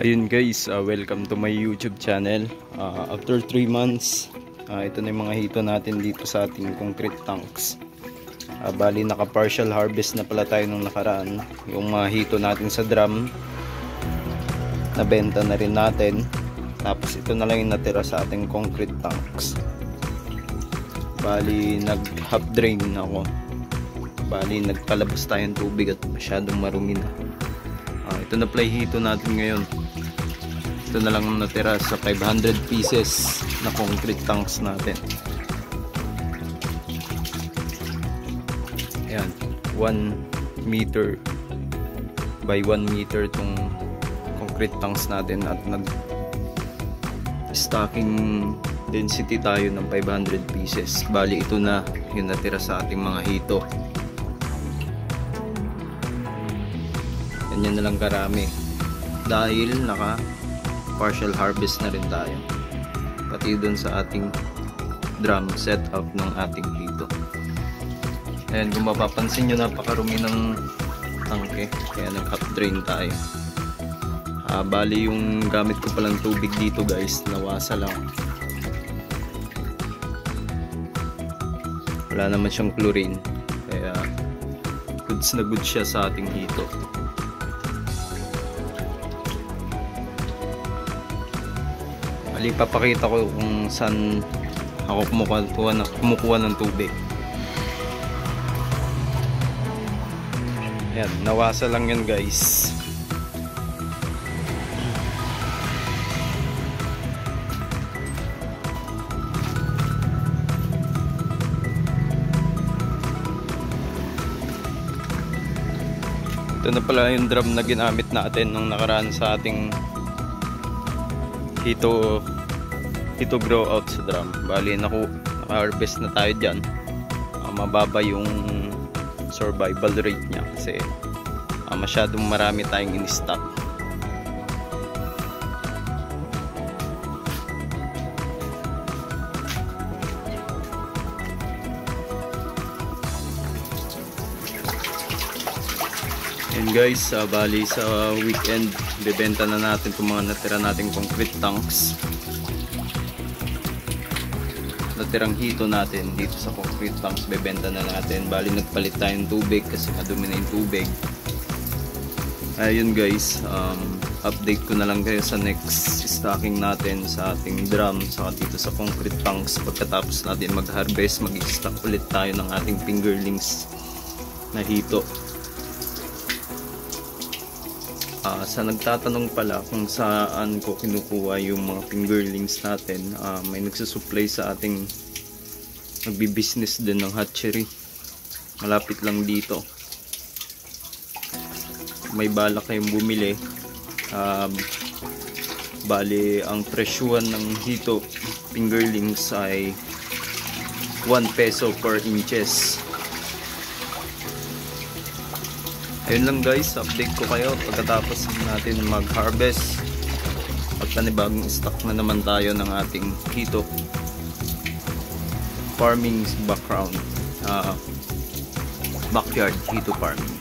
Ayun guys, welcome to my YouTube channel. After 3 months, ito na yung mga hito natin dito sa ating concrete tanks. Bali naka partial harvest na pala tayo nung nakaraan. Yung mga hito natin sa drum, nabenta na rin natin. Tapos ito na lang yung natira sa ating concrete tanks. Bali nag half drain ako. Bali nagpalabas tayong tubig at masyadong marumi na. Ito na play hito natin ngayon. Ito na lang natira sa 500 pieces na concrete tanks natin. Ayan, 1 meter by 1 meter itong concrete tanks natin at nag stocking density tayo ng 500 pieces. Bali ito na yung natira sa ating mga hito. Ganyan na lang karami dahil naka partial harvest na rin tayo, pati dun sa ating drum setup ng ating hito. Ayan, kung mapapansin nyo, napakarumi ng tangke, kaya nag half drain tayo. Bali yung gamit ko palang tubig dito guys, nawasa lang. Wala naman siyang chlorine, kaya goods na goods siya sa ating hito. Papakita ko kung saan ako kumukuha ng tubig. Ayan, nawasa lang yan guys. Ito na pala yung drum na ginamit natin nung nakaraan sa ating hito grow out sa drum. Bali naka-harvest na tayo dyan. Mababa yung survival rate nya kasi masyadong marami tayong in-stock. And guys, bali sa weekend bebenta na natin itong mga natira nating concrete tanks. Natirang hito natin dito sa concrete tanks bebenta na natin. Bali nagpalit tayong tubig kasi madumi na yung tubig. Ayun guys, update ko na lang kayo sa next stocking natin sa ating drum saka dito sa concrete tanks. Pagkatapos natin mag-harvest, mag-stock ulit tayo ng ating fingerlings na hito. Sa nagtatanong pala kung saan ko kinukuha yung mga fingerlings natin, may nagsusupply sa ating nagbi-business din ng hatchery malapit lang dito. May balak kayong bumili. Bali ang presyuhan ng hito fingerlings ay 1 peso per inches. Ayun lang guys, update ko kayo pagkatapos natin mag-harvest. Pagpanibagong stock na naman tayo ng ating hito farming background, backyard hito farming.